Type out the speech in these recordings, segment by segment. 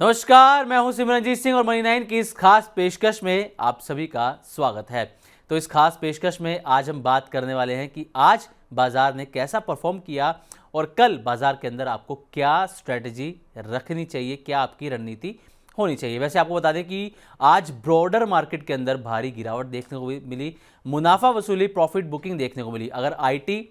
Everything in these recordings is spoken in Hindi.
नमस्कार, मैं हूं सिमरनजीत सिंह और मनी 9 की इस खास पेशकश में आप सभी का स्वागत है। तो इस खास पेशकश में आज हम बात करने वाले हैं कि आज बाजार ने कैसा परफॉर्म किया और कल बाजार के अंदर आपको क्या स्ट्रेटजी रखनी चाहिए, क्या आपकी रणनीति होनी चाहिए। वैसे आपको बता दें कि आज ब्रॉडर मार्केट के अंदर भारी गिरावट देखने को मिली, मुनाफा वसूली, प्रॉफिट बुकिंग देखने को मिली। अगर आईटी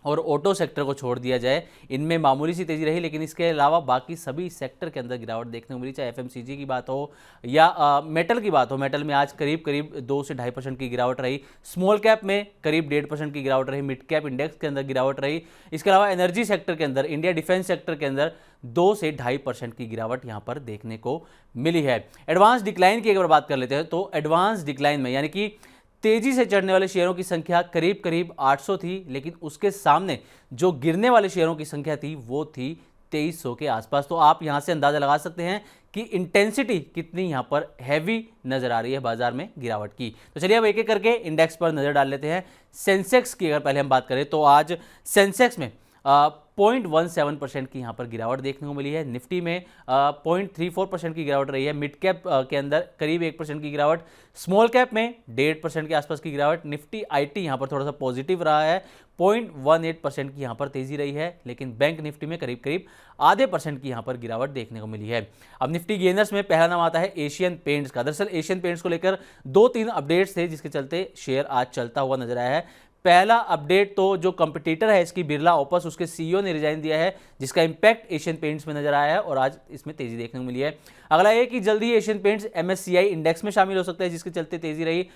और ऑटो सेक्टर को छोड़ दिया जाए, इनमें मामूली सी तेजी रही, लेकिन इसके अलावा बाकी सभी सेक्टर के अंदर गिरावट देखने को मिली। चाहे एफएमसीजी की बात हो या मेटल की बात हो, मेटल में आज करीब करीब 2 से 2.5% की गिरावट रही। स्मॉल कैप में करीब 1.5% की गिरावट रही। मिड कैप इंडेक्स के अंदर गिरावट रही। इसके अलावा एनर्जी सेक्टर के अंदर, इंडिया डिफेंस सेक्टर के अंदर 2 से 2.5% की गिरावट यहाँ पर देखने को मिली है। एडवांस डिक्लाइन की अगर बात कर लेते हैं तो एडवांस डिक्लाइन में यानी कि तेजी से चढ़ने वाले शेयरों की संख्या करीब करीब 800 थी, लेकिन उसके सामने जो गिरने वाले शेयरों की संख्या थी वो थी 2300 के आसपास। तो आप यहां से अंदाजा लगा सकते हैं कि इंटेंसिटी कितनी यहां पर हैवी नजर आ रही है बाजार में गिरावट की। तो चलिए अब एक एक करके इंडेक्स पर नजर डाल लेते हैं। सेंसेक्स की अगर पहले हम बात करें तो आज सेंसेक्स में 0.17% की यहाँ पर गिरावट देखने को मिली है। निफ्टी में 0.34% की गिरावट रही है। मिड कैप के अंदर करीब 1% की गिरावट, स्मॉल कैप में 1.5% के आसपास की गिरावट। निफ्टी आईटी यहाँ पर थोड़ा सा पॉजिटिव रहा है, 0.18% की यहाँ पर तेजी रही है, लेकिन बैंक निफ्टी में करीब करीब 0.5% की यहाँ पर गिरावट देखने को मिली है। अब निफ्टी गेनर्स में पहला नाम आता है एशियन पेंट्स का। दरअसल एशियन पेंट्स को लेकर 2-3 अपडेट्स थे जिसके चलते शेयर आज चलता हुआ नजर आया है। पहला अपडेट तो जो कंपटीटर है इसकी, बिरला ओपस, उसके सीईओ ने रिजाइन दिया है, जिसका इंपैक्ट एशियन पेंट्स में नजर आया है और आज इसमें तेजी देखने को मिली है। अगला ये कि जल्दी ही एशियन पेंट्स एमएससीआई इंडेक्स में शामिल हो सकता है, जिसके चलते तेजी रही।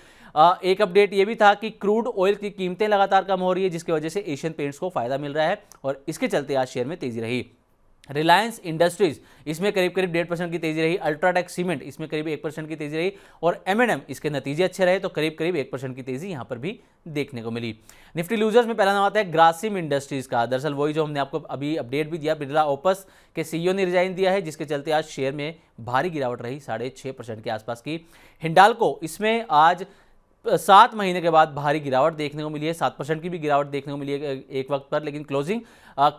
एक अपडेट ये भी था कि क्रूड ऑयल की कीमतें लगातार कम हो रही है, जिसकी वजह से एशियन पेंट्स को फायदा मिल रहा है और इसके चलते आज शेयर में तेजी रही। रिलायंस इंडस्ट्रीज, इसमें करीब करीब 1.5% की तेजी रही। अल्ट्राटेक सीमेंट, इसमें करीब 1% की तेजी रही और एमएनएम, इसके नतीजे अच्छे रहे तो करीब करीब 1% की तेजी यहां पर भी देखने को मिली। निफ्टी लूजर्स में पहला नाम आता है ग्रासिम इंडस्ट्रीज का। दरअसल वही जो हमने आपको अभी अपडेट भी दिया, बिरला ओपस के सीईओ ने रिजाइन दिया है, जिसके चलते आज शेयर में भारी गिरावट रही 6.5% के आसपास की। हिंडाल्को, इसमें आज 7 महीने के बाद भारी गिरावट देखने को मिली है। 7% की भी गिरावट देखने को मिली है एक वक्त पर, लेकिन क्लोजिंग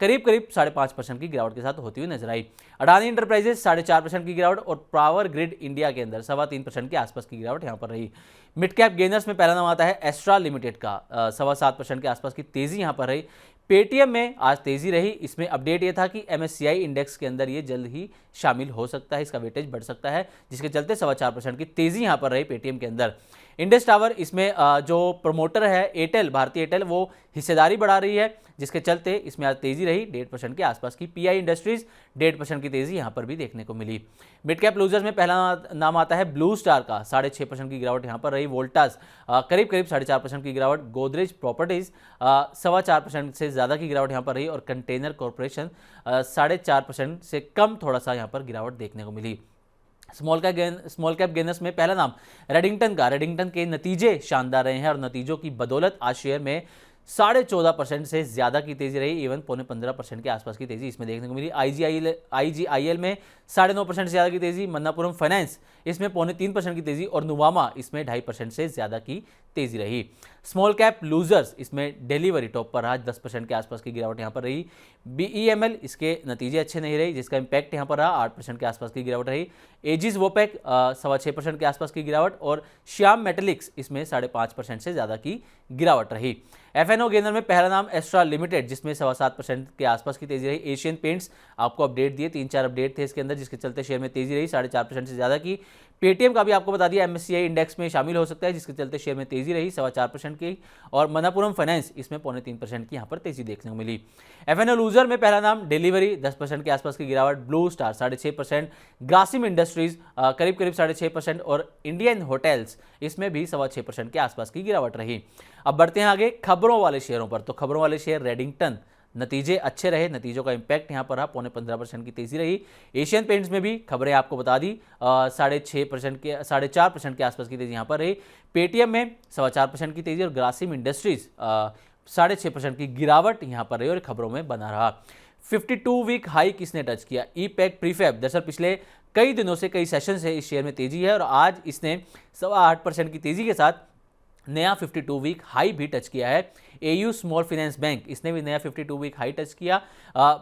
करीब करीब 5.5% की गिरावट के साथ होती हुई नजर आई। अडानी इंटरप्राइजेस 4.5% की गिरावट और पावर ग्रिड इंडिया के अंदर 3.25% के आसपास की गिरावट यहां पर रही। मिड कैप गेनर्स में पहला नाम आता है एस्ट्रा लिमिटेड का। 7.25% के आसपास की तेजी यहां पर रही। पेटीएम में आज तेजी रही। इसमें अपडेट ये था कि एमएससीआई इंडेक्स के अंदर ये जल्द ही शामिल हो सकता है, इसका वेटेज बढ़ सकता है, जिसके चलते 4.25% की तेजी यहां पर रही पेटीएम के अंदर। इंडस टावर, इसमें जो प्रमोटर है एयरटेल, भारतीय एयरटेल, वो हिस्सेदारी बढ़ा रही है, जिसके चलते इसमें आज तेजी रही 1.5% के आसपास की। पीआई इंडस्ट्रीज 1.5% की तेजी यहां पर भी देखने को मिली। मिड कैप लूजर्स में पहला नाम आता है ब्लू स्टार का। 6.5% की गिरावट यहां पर रही। वोल्टास करीब करीब 4.5% की गिरावट। गोदरेज प्रॉपर्टीज 4.25% से ज्यादा की गिरावट यहां पर रही और कंटेनर कॉर्पोरेशन 4.5% से कम थोड़ा सा यहां पर गिरावट देखने को मिली। स्मॉल कैप गेनर्स में पहला नाम रेडिंगटन का। रेडिंगटन के नतीजे शानदार रहे हैं और नतीजों की बदौलत आज शेयर में 14.5% से ज्यादा की तेजी रही। इवन 15% के आसपास की तेजी इसमें देखने को मिली। आईजीआईएल में 9.5% से ज्यादा की तेजी। मन्नापुरम फाइनेंस, इसमें 3.25% की तेजी और नुवामा, इसमें 2.5% से ज्यादा की तेजी रही। स्मॉल कैप लूजर्स, इसमें डिलीवरी टॉप पर आज 10% के आसपास की गिरावट यहां पर रही। बीईएमएल, इसके नतीजे अच्छे नहीं रहे, जिसका इंपैक्ट यहां पर रहा। 8% के आसपास की गिरावट रही। एजिस वोपेक 6.25% के आसपास की गिरावट और श्याम मेटेलिक्स, इसमें 5.5% से ज्यादा की गिरावट रही। एफएनओ गेनर में पहला नाम एस्ट्रा लिमिटेड, जिसमें 7.25% के आसपास की तेजी रही। एशियन पेंट्स, आपको अपडेट दिए, 3-4 अपडेट थे इसके अंदर, जिसके चलते शेयर में तेजी रही 4.5% से ज्यादा की। पेटीएम का भी आपको बता दिया, एमएससीआई इंडेक्स में शामिल हो सकता है, जिसके चलते शेयर में तेजी रही 4.25% की। और मन्नापुरम फाइनेंस, इसमें 3.25% की यहां पर तेजी देखने को मिली। एफएनओ लूजर में पहला नाम डिलीवरी, 10% के आसपास की गिरावट। Blue star 6.5%। ग्रासिम इंडस्ट्रीज करीब करीब 6.5% और इंडियन होटल्स, इसमें भी 6.25% के आसपास की गिरावट रही। अब बढ़ते हैं आगे खबरों वाले शेयरों पर। तो खबरों वाले शेयर रेडिंगटन, नतीजे अच्छे रहे, नतीजों का इंपैक्ट यहां पर रहा, 15.5% की तेजी रही। एशियन पेंट्स में भी खबरें आपको बता दी, 4.5% के आसपास की तेजी यहां पर रही। पेटीएम में 4.25% की तेजी और ग्रासिम इंडस्ट्रीज 6.5% की गिरावट यहां पर रही और खबरों में बना रहा। 52 वीक हाई किसने टच किया? ईपैक प्रीफैब, दरअसल पिछले कई दिनों से, कई सेशन से इस शेयर में तेजी है और आज इसने 8.25% की तेजी के साथ नया 52 वीक हाई भी टच किया है। एयू स्मॉल फाइनेंस बैंक इसने भी नया 52 वीक हाई टच किया।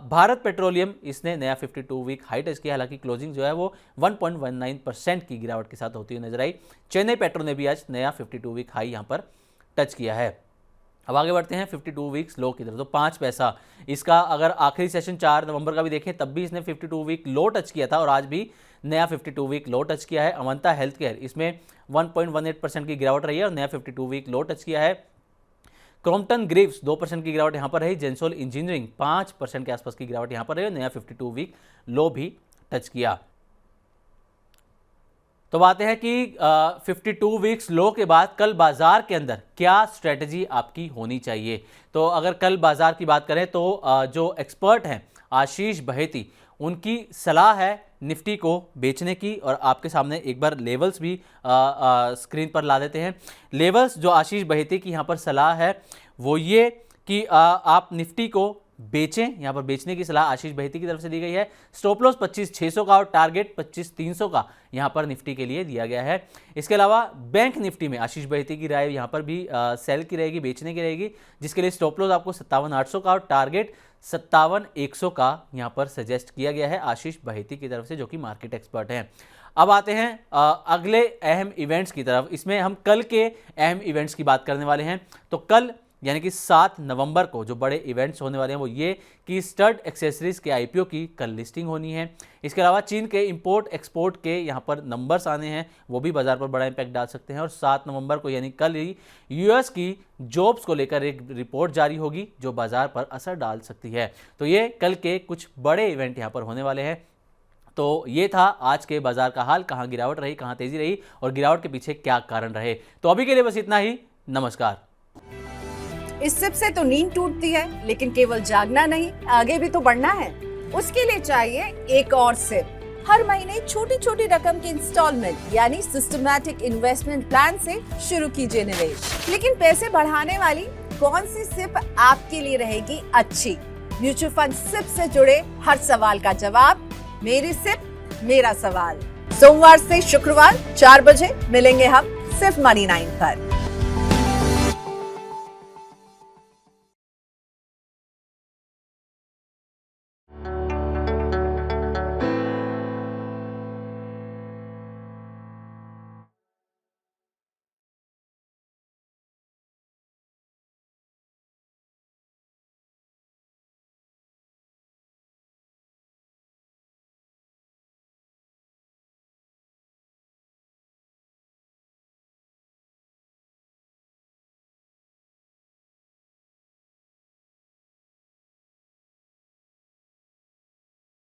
भारत पेट्रोलियम इसने नया 52 वीक हाई टच किया, हालांकि क्लोजिंग जो है वो 1.19% की गिरावट के साथ होती हुई नजर आई। चेन्नई पेट्रो ने भी आज नया 52 वीक हाई यहाँ पर टच किया है। अब आगे बढ़ते हैं 52 वीक्स लो की तरफ। तो 5 पैसा इसका अगर आखिरी सेशन 4 नवंबर का भी देखें तब भी इसने 52 वीक लो टच किया था और आज भी नया 52 वीक लो टच किया है। अमंता हेल्थ केयर इसमें 1.18% की गिरावट रही है और नया 52 वीक लो टच किया है। क्रॉम्पटन ग्रीव्स 2% की गिरावट यहाँ पर रही। जेंसोल इंजीनियरिंग 5% के आसपास की गिरावट यहाँ पर रही और नया 52 वीक लो भी टच किया। तो बात है कि 52 वीक्स लो के बाद कल बाजार के अंदर क्या स्ट्रेटजी आपकी होनी चाहिए। तो अगर कल बाजार की बात करें तो जो एक्सपर्ट हैं आशीष बहेती, उनकी सलाह है निफ्टी को बेचने की और आपके सामने एक बार लेवल्स भी स्क्रीन पर ला देते हैं। लेवल्स जो आशीष बहेती की यहाँ पर सलाह है वो ये कि आप निफ्टी को बेचें। यहाँ पर बेचने की सलाह आशीष बहेती की तरफ से दी गई है। स्टॉप लॉस 25,600 का और टारगेट 25,300 का यहाँ पर निफ्टी के लिए दिया गया है। इसके अलावा बैंक निफ्टी में आशीष बहेती की राय यहाँ पर भी सेल की रहेगी, बेचने की रहेगी, जिसके लिए स्टॉप लॉस आपको 57,800 का और टारगेट 57,100 का यहाँ पर सजेस्ट किया गया है आशीष बहेती की तरफ से, जो कि मार्केट एक्सपर्ट हैं। अब आते हैं अगले अहम इवेंट्स की तरफ। इसमें हम कल के अहम इवेंट्स की बात करने वाले हैं। तो कल यानी कि 7 नवंबर को जो बड़े इवेंट्स होने वाले हैं वो ये कि स्टड एक्सेसरीज के आईपीओ की कल लिस्टिंग होनी है। इसके अलावा चीन के इंपोर्ट एक्सपोर्ट के यहाँ पर नंबर्स आने हैं, वो भी बाजार पर बड़ा इंपैक्ट डाल सकते हैं। और 7 नवंबर को यानी कल ही यूएस की जॉब्स को लेकर एक रिपोर्ट जारी होगी जो बाजार पर असर डाल सकती है। तो ये कल के कुछ बड़े इवेंट यहाँ पर होने वाले हैं। तो ये था आज के बाजार का हाल, कहाँ गिरावट रही, कहाँ तेजी रही और गिरावट के पीछे क्या कारण रहे। तो अभी के लिए बस इतना ही। नमस्कार। इस सिप से तो नींद टूटती है, लेकिन केवल जागना नहीं, आगे भी तो बढ़ना है। उसके लिए चाहिए एक और सिप। हर महीने छोटी छोटी रकम की इंस्टॉलमेंट यानी सिस्टमैटिक इन्वेस्टमेंट प्लान से शुरू कीजिए निवेश। लेकिन पैसे बढ़ाने वाली कौन सी सिप आपके लिए रहेगी अच्छी? म्यूचुअल फंड सिप से जुड़े हर सवाल का जवाब मेरी सिप मेरा सवाल। सोमवार से शुक्रवार 4 बजे मिलेंगे हम सिर्फ मनी 9 पर।